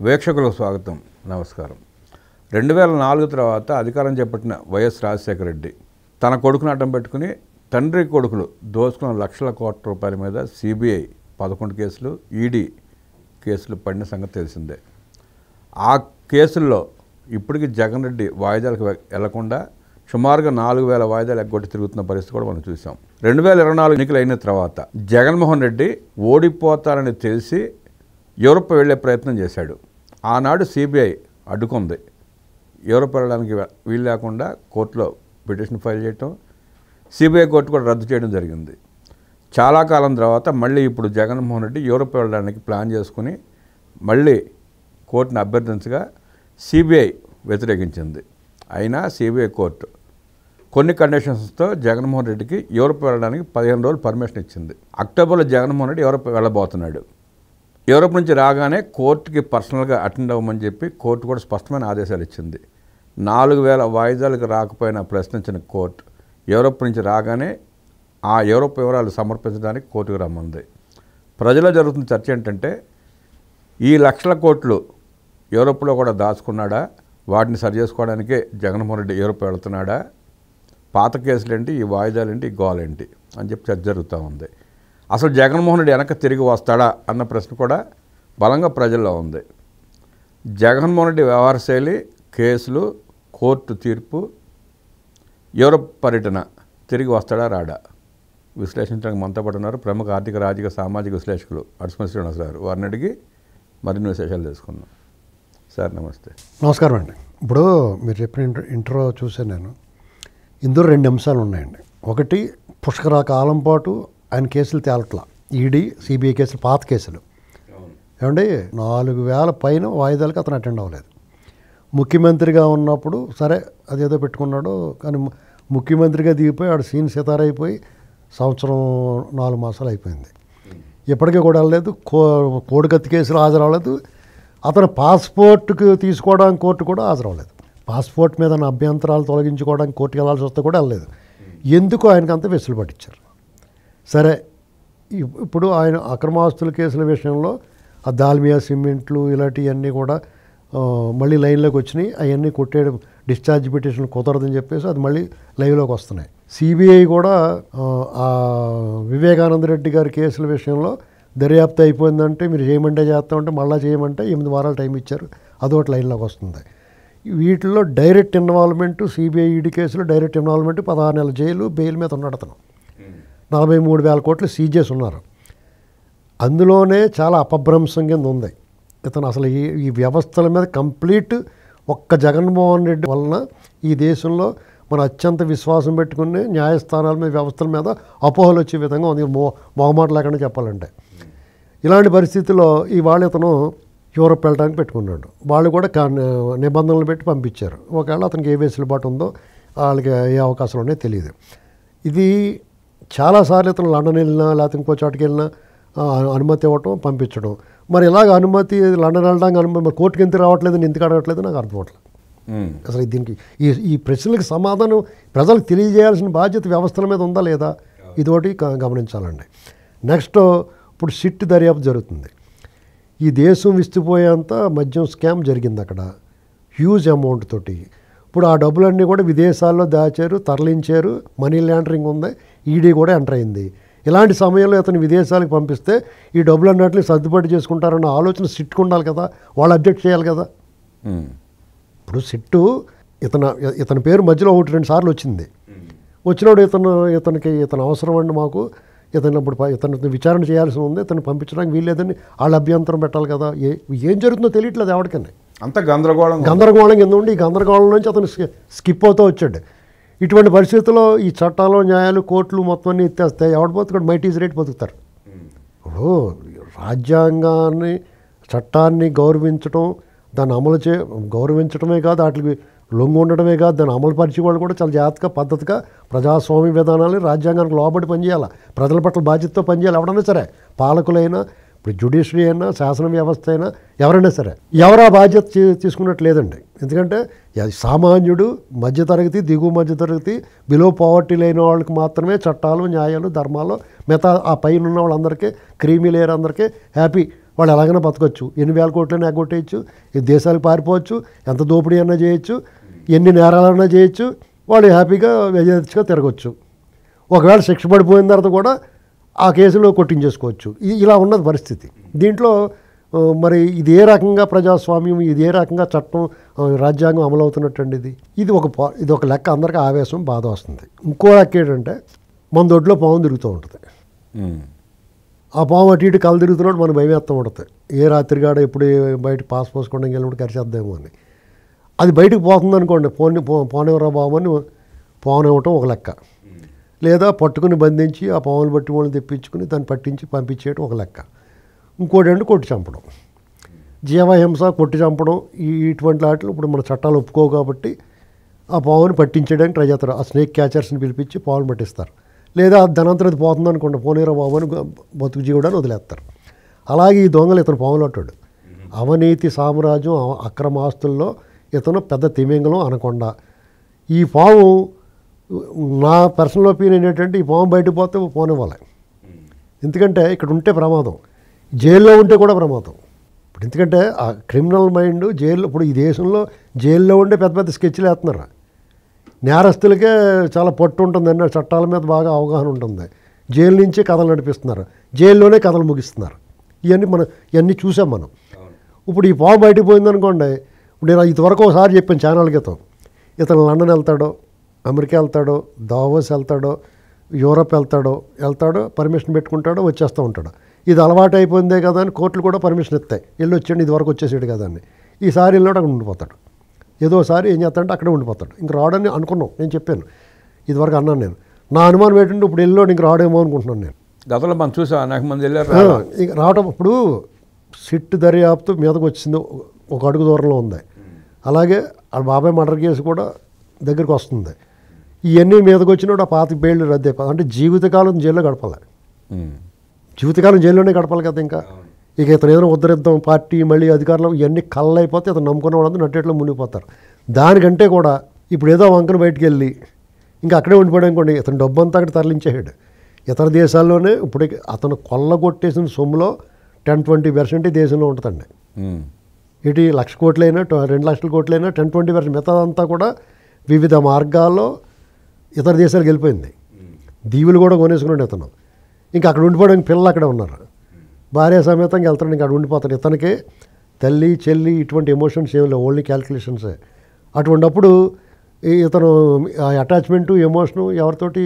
వీక్షకులకు స్వాగతం, నమస్కారం. 2004 తర్వాత అధికారం చేపట్టిన వైఎస్ రాజశేఖర రెడ్డి తన కొడుకును అడ్డం పెట్టుకుని తండ్రి కొడుకులు దోచుకున్న లక్షల కోట్ల రూపాయల మీద సిబిఐ 11 కేసులు, ఈడీ కేసులు పడిన సంగతి తెలిసిందే. ఆ కేసుల్లో ఇప్పటికీ జగన్ రెడ్డి వాయిదాలకు వెళ్లకుండా సుమారుగా 4000 వాయిదాలు ఎగ్గొట్టి తిరుగుతున్న పరిస్థితి కూడా మనం చూసాం. 2024 ఎన్నికలు అయిన తర్వాత జగన్మోహన్ రెడ్డి ఓడిపోతారని తెలిసి యూరప్ వెళ్లే ప్రయత్నం చేశాడు. ఆనాడు సిబిఐ అడ్డుకుంది. యూరప్ వెళ్ళడానికి వీలు లేకుండా కోర్టులో పిటిషన్ ఫైల్ చేయటం, సిబిఐ కోర్టు కూడా రద్దు చేయడం జరిగింది. చాలా కాలం తర్వాత మళ్ళీ ఇప్పుడు జగన్మోహన్ రెడ్డి యూరప్ వెళ్ళడానికి ప్లాన్ చేసుకుని మళ్ళీ కోర్టును అభ్యర్థించగా సిబిఐ వ్యతిరేకించింది. అయినా సిబిఐ కోర్టు కొన్ని కండిషన్స్తో జగన్మోహన్ రెడ్డికి యూరప్ వెళ్ళడానికి 15 రోజులు పర్మిషన్ ఇచ్చింది. అక్టోబర్లో జగన్మోహన్ రెడ్డి యూరప్ వెళ్ళబోతున్నాడు. యూరప్ నుంచి రాగానే కోర్టుకి పర్సనల్గా అటెండ్ అవ్వమని చెప్పి కోర్టు కూడా స్పష్టమైన ఆదేశాలు ఇచ్చింది. 4000 వాయిదాలకు రాకపోయినా ప్రశ్నించిన కోర్టు యూరప్ నుంచి రాగానే ఆ యూరప్ వివరాలు సమర్పించడానికి కోర్టుకు రమ్మంది. ప్రజల్లో జరుగుతున్న చర్చ ఏంటంటే, ఈ లక్షల కోట్లు యూరప్లో కూడా దాచుకున్నాడా, వాటిని సరి చేసుకోవడానికే జగన్మోహన్ రెడ్డి యూరప్ వెళుతున్నాడా, పాత కేసులేంటి, ఈ వాయిదాలేంటి, ఈ గోలేంటి అని చెప్పి చర్చ జరుగుతూ ఉంది. అసలు జగన్మోహన్ రెడ్డి వెనక్కి తిరిగి వస్తాడా అన్న ప్రశ్న కూడా బలంగా ప్రజల్లో ఉంది. జగన్మోహన్ రెడ్డి వ్యవహార శైలి, కేసులు, కోర్టు తీర్పు, యూరప్ పర్యటన, తిరిగి వస్తాడా రాడా విశ్లేషించడానికి మనతో పాటు ఉన్నారు ప్రముఖ ఆర్థిక, రాజకీయ, సామాజిక విశ్లేషకులు అడుసుమల్లి శ్రీనివాస్ గారు. వారిని అడిగి మరిన్ని విశేషాలు తెలుసుకుందాం. సార్ నమస్తే. నమస్కారం అండి. ఇప్పుడు మీరు చెప్పిన ఇంట్రో చూసాను నేను. ఇందులో 2 అంశాలు ఉన్నాయండి. ఒకటి, పుష్కర కాలం పాటు ఆయన కేసులు తేలట్లా. ఈడీ, సిబిఐ కేసులు, పాత కేసులు ఏమండి, 4000 పైన వాయిదాలకు అతను అటెండ్ అవ్వలేదు. ముఖ్యమంత్రిగా ఉన్నప్పుడు సరే అదేదో పెట్టుకున్నాడు, కానీ ముఖ్యమంత్రిగా దిగిపోయి ఆడు సీన్ సితారైపోయి సంవత్సరం 4 మాసాలు అయిపోయింది. ఇప్పటికీ కూడా వెళ్ళలేదు. కోడికత్తి కేసులు హాజరవ్వలేదు. అతను పాస్పోర్ట్కి తీసుకోవడానికి కోర్టు కూడా హాజరవ్వలేదు. పాస్పోర్ట్ మీద నా అభ్యంతరాలు తొలగించుకోవడానికి కోర్టుకు వెళ్ళాల్సి వస్తే కూడా వెళ్ళలేదు. ఎందుకు ఆయనకు అంత వెసులుబాటు ఇచ్చారు? సరే, ఇప్పుడు ఆయన అక్రమాస్తుల కేసుల విషయంలో ఆ దాల్మియా సిమెంట్లు ఇలాంటివన్నీ కూడా మళ్ళీ లైన్లోకి వచ్చినాయి. అవన్నీ కొట్టేయడం, డిశ్చార్జ్ పిటిషన్ కుదరదని చెప్పేసి అది మళ్ళీ లైవ్లోకి వస్తున్నాయి. సిబిఐ కూడా ఆ వివేకానంద రెడ్డి గారి కేసుల విషయంలో దర్యాప్తు అయిపోయిందంటే మీరు చేయమంటే చేస్తామంటే మళ్ళీ చేయమంటే 8 వారాలు టైం ఇచ్చారు. అదొకటి లైన్లోకి వస్తుంది. వీటిల్లో డైరెక్ట్ ఇన్వాల్వ్మెంట్, సిబిఐ ఈడీ కేసులో డైరెక్ట్ ఇన్వాల్వ్మెంట్ 16 నెలల జైలు, బెయిల్ మీద ఉన్నాడు అతను. 43,000 కోట్లు సీజ్ చేసి ఉన్నారు. అందులోనే చాలా అపభ్రంశం కింద ఉంది. ఇతను అసలు ఈ వ్యవస్థల మీద కంప్లీట్ ఒక్క జగన్మోహన్ రెడ్డి వలన ఈ దేశంలో మన అత్యంత విశ్వాసం పెట్టుకుని న్యాయస్థానాల మీద, వ్యవస్థల మీద అపోహలు వచ్చే విధంగా ఉంది. మొహమాట లేకుండా చెప్పాలంటే ఇలాంటి పరిస్థితుల్లో ఇవాళ ఇతను యూరప్ వెళ్ళడానికి పెట్టుకున్నాడు. వాళ్ళు కూడా నిబంధనలు పెట్టి పంపించారు. ఒకవేళ అతనికి ఏ వెసులుబాటు ఉందో వాళ్ళకి ఏ అవకాశాలు ఉన్నాయో తెలియదు. ఇది చాలాసార్లు ఇతను లండన్ వెళ్ళినా లేకపోతే ఇంకో చోటుకి వెళ్ళినా అనుమతి ఇవ్వటం, పంపించడం. మరి ఇలాగ అనుమతి లండన్ వెళ్ళడానికి అనుమతి మరి కోర్టుకి ఎందుకు రావట్లేదు, ఎందుకు అడగట్లేదు నాకు అర్థం అవ్వట్లేదు. అసలు దీనికి ఈ ప్రశ్నలకు సమాధానం ప్రజలకు తెలియజేయాల్సిన బాధ్యత వ్యవస్థల మీద ఉందా లేదా, ఇదొకటి గమనించాలండి. నెక్స్ట్, ఇప్పుడు సిట్ దర్యాప్తు జరుగుతుంది. ఈ దేశం విస్తుపోయేంత మద్యం స్కామ్ జరిగింది అక్కడ, హ్యూజ్ అమౌంట్ తోటి. ఇప్పుడు ఆ డబ్బులన్నీ కూడా విదేశాల్లో దాచారు, తరలించారు, మనీ లాండరింగ్ ఉంది. ఈడీ కూడా ఎంటర్ అయింది. ఇలాంటి సమయంలో ఇతను విదేశాలకు పంపిస్తే ఈ డబ్బులు అన్నట్లు సర్దుబాటు చేసుకుంటారన్న ఆలోచన సిట్కు ఉండాలి కదా, వాళ్ళు అబ్జెక్ట్ చేయాలి కదా. ఇప్పుడు సిట్టు ఇతని పేరు మధ్యలో 1-2 సార్లు వచ్చింది. వచ్చినప్పుడు ఇతను అవసరం అండి మాకు, ఇతను విచారణ చేయాల్సి ఉంది, ఇతను పంపించడానికి వీల్లేదని వాళ్ళు అభ్యంతరం పెట్టాలి కదా. ఏం జరుగుతుందో తెలియట్లేదు ఎవరికైనా. అంత గందరగోళం కింద ఉండి ఈ గందరగోళం నుంచి అతను స్కిప్ అవుతూ వచ్చాడు. ఇటువంటి పరిస్థితుల్లో ఈ చట్టాలు, న్యాయాలు, కోర్టులు మొత్తం అన్నీ ఎత్తేస్తాయి. ఎవడు బతుకుడు మైటీస్ రేట్ బతుకుతారు. ఇప్పుడు రాజ్యాంగాన్ని, చట్టాన్ని గౌరవించడం, దాన్ని గౌరవించడమే కాదు, వాటికి లొంగు ఉండడమే కాదు, దాన్ని అమలుపరిచే వాళ్ళు కూడా చాలా జాగ్రత్తగా, పద్ధతిగా ప్రజాస్వామ్య విధానాలు, రాజ్యాంగానికి లోబడి పనిచేయాలి, ప్రజల పట్ల బాధ్యతతో పనిచేయాలి. ఎవడన్నా సరే, పాలకులైనా, ఇప్పుడు జ్యుడిషియరీ అయినా, శాసన వ్యవస్థ అయినా, ఎవరైనా సరే ఎవరు ఆ బాధ్యత తీసుకున్నట్టు లేదండి. ఎందుకంటే సామాన్యుడు, మధ్యతరగతి, దిగువ మధ్యతరగతి, బిలో పావర్టీ లేని వాళ్ళకి మాత్రమే చట్టాలు, న్యాయాలు, ధర్మాలు, మిగతా ఆ పైన ఉన్న వాళ్ళందరికీ, క్రీమీ లేయర్ అందరికీ హ్యాపీ వాళ్ళు ఎలాగైనా బతకొచ్చు, ఎన్ని వేల కోట్లైనా ఎగ్గొట్టేయచ్చు, ఈ దేశాలకు పారిపోవచ్చు, ఎంత దోపిడీ అయినా చేయొచ్చు, ఎన్ని నేరాలన్నా చేయొచ్చు, వాళ్ళు హ్యాపీగా యథేచ్ఛగా తిరగచ్చు. ఒకవేళ శిక్ష పడిపోయిన తర్వాత కూడా ఆ కేసులో కొట్టించేసుకోవచ్చు. ఇలా ఉన్నది పరిస్థితి. దీంట్లో మరి ఇది ఏ రకంగా ప్రజాస్వామ్యం, ఇది ఏ రకంగా చట్టం, రాజ్యాంగం అమలవుతున్నట్టండి. ఇది ఒక లెక్క అందరికీ ఆవేశం, బాధ వస్తుంది. ఇంకో లెక్క ఏంటంటే మన దొడ్లో పాము తిరుగుతూ ఉంటుంది. ఆ పాము అటు ఇటు కళ్ళు తిరుగుతున్నప్పుడు మనకు భయం వేస్తూ ఉంటుంది. ఏ రాత్రిగాడ ఎప్పుడు బయట పాస్ పోసుకోవడానికి వెళ్ళినప్పుడు కరిచేద్దామో అని. అది బయటకు పోతుంది అనుకోండి, పోనివరా బాబు అని పోనివ్వటం ఒక లెక్క. లేదా పట్టుకుని బంధించి ఆ పాములు బట్టి వాళ్ళని తెప్పించుకుని దాన్ని పట్టించి పంపించేయడం ఒక లెక్క. ఇంకోటి అంటే కొట్టి చంపడం, జీవహింస, కొట్టి చంపడం, ఇటువంటి వాటిలో ఇప్పుడు మన చట్టాలు ఒప్పుకోవు కాబట్టి ఆ పాముని పట్టించడానికి ట్రై చేస్తారు. ఆ స్నేక్ క్యాచర్స్ని పిలిపించి పాములు పట్టిస్తారు. లేదా ధనంతరం అది పోతుంది అనుకోండి, పోనీరా బాబు అని బతుకు జీవుడాన్ని వదిలేస్తారు. అలాగే ఈ దొంగలు ఇతను పాములు అంటాడు. అవినీతి సామ్రాజ్యం, అక్రమాస్తుల్లో ఇతను పెద్ద తిమింగలం అనకొండ. ఈ పాము, నా పర్సనల్ ఒపీనియన్ ఏంటంటే ఈ పాము బయటకు పోతే పోనివ్వాలి. ఎందుకంటే ఇక్కడ ఉంటే ప్రమాదం, జైల్లో ఉంటే కూడా ప్రమాదం. ఇప్పుడు ఎందుకంటే ఆ క్రిమినల్ మైండ్ జైల్లో, ఇప్పుడు ఈ దేశంలో జైల్లో ఉండే పెద్ద పెద్ద స్కెచ్లు వేస్తున్నారు. నేరస్తులకే చాలా పట్టు ఉంటుంది అన్న, చట్టాల మీద బాగా అవగాహన ఉంటుంది. జైలు నుంచే కథలు నడిపిస్తున్నారు, జైల్లోనే కథలు ముగిస్తున్నారు. ఇవన్నీ చూసాం మనం. ఇప్పుడు ఈ పాము బయటకు పోయిందనుకోండి, ఇప్పుడు నేను ఇంతవరకు ఒకసారి చెప్పాను ఛానల్ క్రితం, ఇతను లండన్ వెళ్తాడో, అమెరికా వెళ్తాడో, దావోస్ వెళ్తాడో, యూరప్ వెళ్తాడో పర్మిషన్ పెట్టుకుంటాడో, వచ్చేస్తూ ఉంటాడు. ఇది అలవాటు అయిపోయిందే కదా అని కోర్టులు కూడా పర్మిషన్ ఇస్తాయి. వెళ్ళి వచ్చాడు, ఇది వరకు వచ్చేసాడు కదా అని. ఈసారి వెళ్ళినట్టు అక్కడ ఉండిపోతాడు. ఏదోసారి ఏం చేస్తాడంటే అక్కడే ఉండిపోతాడు. ఇంక రాడని అనుకున్నాం, నేను చెప్పాను ఇదివరకు అన్నాను. నేను నా అనుమానం ఏంటంటే ఇప్పుడు వెళ్ళాడు, ఇంక రాడేమో అనుకుంటున్నాను నేను. గతంలో మనం చూసాం అనేక మంది వెళ్ళారు. ఇంక రావటం ఇప్పుడు సిట్ దర్యాప్తు మీదకి వచ్చింది, ఒక అడుగు దూరంలో ఉంది. అలాగే ఆ బాబాయ్ మర్డర్ కేసు కూడా దగ్గరికి వస్తుంది. ఇవన్నీ మీదకి వచ్చినప్పుడు ఆ 25 ఏళ్ళు రద్దు అయిపోతుంది. అంటే జీవితకాలం జైల్లో గడపాలి, జీవితకాలం జైల్లోనే గడపాలి కదా. ఇంకా ఇతను ఏదైనా ఉద్ధరిద్దాం పార్టీ మళ్ళీ అధికారంలో, ఇవన్నీ కళ్ళు అయిపోతే ఇతను నమ్ముకున్న వాళ్ళందరూ నట్టేట్లో మునిగిపోతారు. దానికంటే కూడా ఇప్పుడు ఏదో వంకన బయటికి వెళ్ళి ఇంకా అక్కడే ఉండిపోయాడు అనుకోండి, ఇతను డబ్బు అంతా అక్కడ తరలించేసాడు. ఇతర దేశాల్లోనే ఇప్పుడు అతను కొల్లగొట్టేసిన సొమ్ములో 10-20% దేశంలో ఉంటుందండి. ఇటు 1,00,000 కోట్లైనా 2,00,000 కోట్లైనా 10-20% మిగతాదంతా కూడా వివిధ మార్గాల్లో ఇతర దేశాలకు వెళ్ళిపోయింది. దీవులు కూడా కొనేసుకున్నాడు ఇతను. ఇంకా అక్కడ ఉండిపోవడానికి పిల్లలు అక్కడే ఉన్నారు, భార్య సమేతంగా వెళ్తాడు, ఇంకా అక్కడ ఉండిపోతాడు. ఇతనికి తల్లి చెల్లి ఇటువంటి ఎమోషన్స్ ఏమి లేవు, ఓన్లీ క్యాల్కులేషన్సే. అటువంటిప్పుడు ఇతను అటాచ్మెంటు ఎమోషను ఎవరితోటి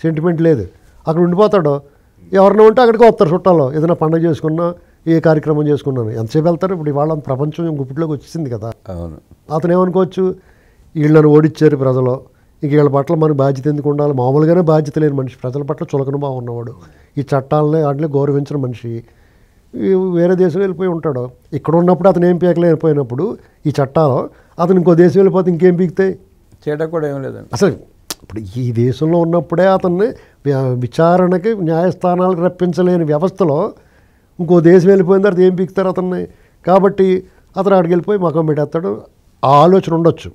సెంటిమెంట్ లేదు, అక్కడ ఉండిపోతాడు. ఎవరినో ఉంటే అక్కడికి వస్తారు చుట్టాలు, ఏదైనా పండుగ చేసుకున్నా, ఏ కార్యక్రమం చేసుకున్నాను, ఎంతసేపు వెళ్తారు. ఇప్పుడు వాళ్ళ ప్రపంచం గుప్పిట్లోకి వచ్చేసింది కదా. అతను ఏమనుకోవచ్చు, వీళ్ళు నన్ను ఓడిచ్చారు ప్రజలు, ఇంక వీళ్ళ పట్ల మన బాధ్యత ఎందుకు ఉండాలి. మామూలుగానే బాధ్యత లేని మనిషి, ప్రజల పట్ల చులకన బాగున్నవాడు, ఈ చట్టాలనే వాటిని గౌరవించిన మనిషి వేరే దేశం వెళ్ళిపోయి ఉంటాడు. ఇక్కడ ఉన్నప్పుడు అతను ఏం పీకలేకపోయినప్పుడు ఈ చట్టాలు, అతను ఇంకో దేశం వెళ్ళిపోతే ఇంకేం పీకుతాయి, చేయడం కూడా ఏం లేదండి. అసలు ఇప్పుడు ఈ దేశంలో ఉన్నప్పుడే అతన్ని విచారణకి న్యాయస్థానాలకు రప్పించలేని వ్యవస్థలో ఇంకో దేశం వెళ్ళిపోయిన తర్వాత ఏం పీకుతారు అతన్ని. కాబట్టి అతను అక్కడికి వెళ్ళిపోయి మకం పెట్టేస్తాడు. ఆ ఆలోచన ఉండొచ్చు,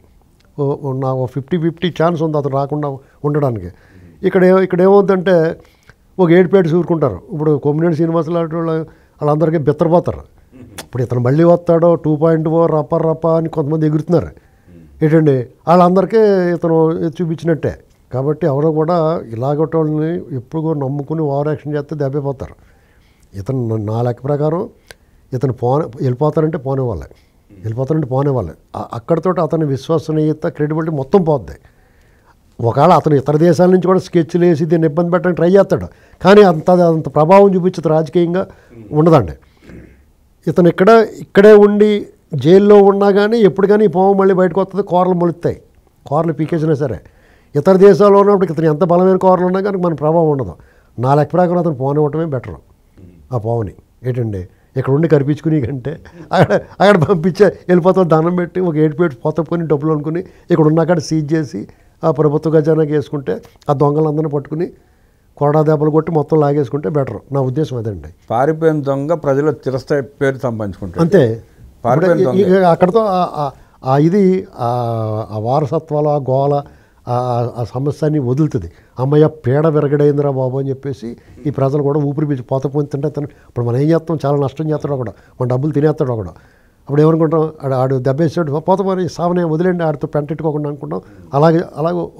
నాకు 50-50 ఛాన్స్ ఉంది అతను రాకుండా ఉండడానికి. ఇక్కడ ఏమవుతుందంటే ఒక ఏడుపేట చూరుకుంటారు. ఇప్పుడు కొమ్మినేని శ్రీనివాసులు వాళ్ళందరికీ బిత్తరపోతారు. ఇప్పుడు ఇతను మళ్ళీ వస్తాడో 2.0 రప్ప అని కొంతమంది ఎగురుతున్నారు ఏంటండి, వాళ్ళందరికీ ఇతను చూపించినట్టే. కాబట్టి ఎవరో కూడా ఇలాగొట్టోళ్ళని ఎప్పుడు కూడా నమ్ముకుని ఓవర్ యాక్షన్ చేస్తే దెబ్బపోతారు. ఇతను నా లెక్క ప్రకారం ఇతను వెళ్ళిపోతారంటే పోనేవాళ్ళే. అక్కడితో అతని విశ్వసనీయత, క్రెడిబిలిటీ మొత్తం పోద్ది. ఒకవేళ అతను ఇతర దేశాల నుంచి కూడా స్కెచ్లు వేసి దీన్ని ఇబ్బంది పెట్టడానికి ట్రై చేస్తాడు, కానీ అంత ప్రభావం చూపించదు రాజకీయంగా ఉండదండి. ఇతను ఇక్కడే ఉండి జైల్లో ఉన్నా కానీ ఎప్పుడు కానీ ఈ పాము మళ్ళీ బయటకు వస్తుంది, కూరలు మొలుస్తాయి, కూరలు పీకేసినా సరే. ఇతర దేశాల్లో ఉన్నప్పుడు ఇతను ఎంత బలమైన కూరలు ఉన్నా కానీ మన ప్రభావం ఉండదు. నా లెక్క ప్రకారం అతను పోనివ్వటమే బెటరు. ఆ పావుని ఏంటండి ఇక్కడ ఉండి కనిపించుకుని కంటే అక్కడ పంపించే వెళ్ళిపోతాం, దండం పెట్టి ఒక 7 పేటు పోతప్పుకొని డబ్బులు అనుకుని ఇక్కడ ఉన్న అక్కడ సీజ్ చేసి ఆ ప్రభుత్వ ఖజానాకి వేసుకుంటే, ఆ దొంగలందరినీ పట్టుకుని కొరడా దెబ్బలు కొట్టి మొత్తం లాగేసుకుంటే బెటర్. నా ఉద్దేశం అదండి. పారిపోయిన దొంగ ప్రజల చిరస్థాయి పేరు సంపాదించుకుంటారు అంతే. అక్కడితో ఇది ఆ వారసత్వాలు, ఆ గోల ఆ సమస్యని వదులుతుంది. అమ్మయ్య పీడ విరగడైందిరా బాబు అని చెప్పేసి ఈ ప్రజలు కూడా ఊపిరి పీల్చి పోత పొందుతుంటే ఇప్పుడు మనం ఏం చేస్తాం, చాలా నష్టం చేస్తాడు ఒకడు, మన డబ్బులు తినేస్తాడు ఒకడు. అప్పుడు ఏమనుకుంటాం, ఆడు దెబ్బేసాడు పోత మరి సావనే వదిలేండి ఆడితో పెంటెట్టుకోకుండా అనుకుంటాం. అలాగే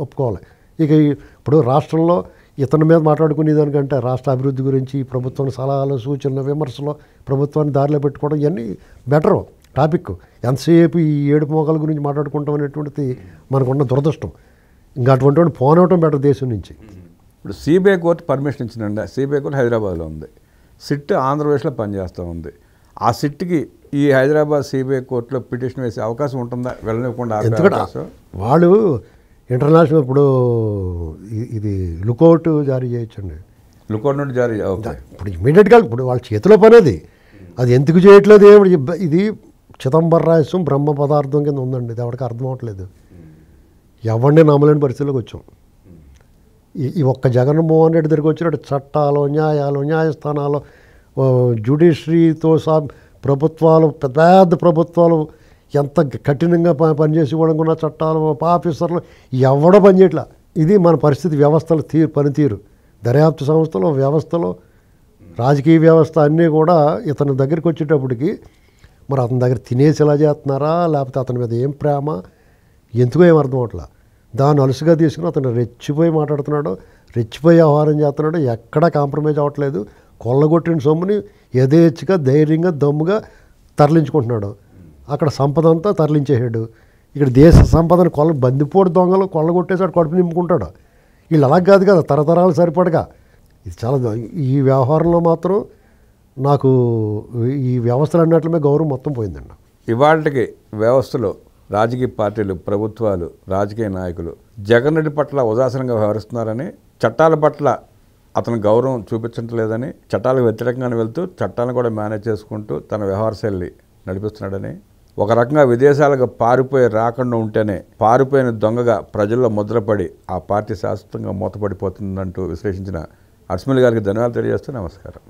ఒప్పుకోవాలి. ఇక ఇప్పుడు రాష్ట్రంలో ఇతని మీద మాట్లాడుకునేదానికంటే రాష్ట్ర అభివృద్ధి గురించి ప్రభుత్వం సలహాలు సూచనలు విమర్శలు ప్రభుత్వాన్ని దారిలో పెట్టుకోవడం ఇవన్నీ బెటరు టాపిక్. ఎంతసేపు ఈ ఏడుపు మోకాల గురించి మాట్లాడుకుంటాం అనేటువంటిది మనకున్న దురదృష్టం. ఇంకా అటువంటి పోనవటం బెటర్ దేశం నుంచి. ఇప్పుడు సిబిఐ కోర్టు పర్మిషన్ ఇచ్చిందండి. సిబిఐ కోర్టు హైదరాబాద్లో ఉంది, సిట్ ఆంధ్రప్రదేశ్లో పనిచేస్తూ ఉంది. ఆ సిట్కి ఈ హైదరాబాద్ సిబిఐ కోర్టులో పిటిషన్ వేసే అవకాశం ఉంటుందా? వెళ్ళనివ్వకుండా ఎందుకంటే వాళ్ళు ఇంటర్నేషనల్ ఇప్పుడు ఇది లుకౌట్ జారీ చేయొచ్చండి. లుకౌట్ నుండి జారీ ఇప్పుడు ఇమీడియట్గా ఇప్పుడు వాళ్ళ చేతిలో పని అది ఎందుకు చేయట్లేదు ఇది చిదంబర రహస్యం బ్రహ్మ పదార్థం కింద ఉందండి. ఇది ఎవరికి అర్థం అవ్వట్లేదు. ఎవరిని నమ్మలేని పరిస్థితిలోకి వచ్చాం. ఈ ఒక్క జగన్మోహన్ రెడ్డి దగ్గరికి వచ్చినట్టు చట్టాలు న్యాయాలు న్యాయస్థానాలు జ్యుడిషరీతో ప్రభుత్వాలు పెద్ద ప్రభుత్వాలు ఎంత కఠినంగా పనిచేసి కూడా చట్టాలు ఆఫీసర్లు ఎవడో పనిచేయట్లా. ఇది మన పరిస్థితి. వ్యవస్థల పనితీరు దర్యాప్తు సంస్థలో వ్యవస్థలో రాజకీయ వ్యవస్థ అన్నీ కూడా ఇతని దగ్గరికి వచ్చేటప్పటికి మరి అతని దగ్గర తినేసి ఎలా చేస్తున్నారా, లేకపోతే అతని మీద ఏం ప్రేమ ఎందుకో ఏం అర్థం అవట్లా. దాన్ని అలుసుగా తీసుకుని అతను రెచ్చిపోయి మాట్లాడుతున్నాడు, రెచ్చిపోయి వ్యవహారం చేస్తున్నాడు. ఎక్కడా కాంప్రమైజ్ అవ్వట్లేదు. కొల్లగొట్టిన సొమ్ముని యథేచ్ఛగా ధైర్యంగా దమ్ముగా తరలించుకుంటున్నాడు. అక్కడ సంపద అంతా తరలించేసాడు. ఇక్కడ దేశ సంపదను బందిపోటు దొంగలు కొల్లగొట్టేసాడు, కడుపు నింపుకుంటాడు. వీళ్ళు అలా కాదు కదా, తరతరాలు సరిపడగా. ఇది చాలా ఈ వ్యవహారంలో మాత్రం నాకు ఈ వ్యవస్థలు అన్నట్లమే గౌరవం మొత్తం పోయిందండి. ఇవాళకి వ్యవస్థలో రాజకీయ పార్టీలు, ప్రభుత్వాలు, రాజకీయ నాయకులు జగన్ రెడ్డి పట్ల ఉదాసీనంగా వ్యవహరిస్తున్నారని, చట్టాల పట్ల అతను గౌరవం చూపించట్లేదని, చట్టాలకు వ్యతిరేకంగానే వెళ్తూ చట్టాలను కూడా మేనేజ్ చేసుకుంటూ తన వ్యవహార శైలి నడిపిస్తున్నాడని, ఒక రకంగా విదేశాలకు పారిపోయి రాకుండా ఉంటేనే పారిపోయిన దొంగగా ప్రజల్లో ముద్రపడి ఆ పార్టీ శాశ్వతంగా మూతపడిపోతుందంటూ విశ్లేషించిన అర్స్మిల్ గారికి ధన్యవాదాలు తెలియజేస్తూ నమస్కారం.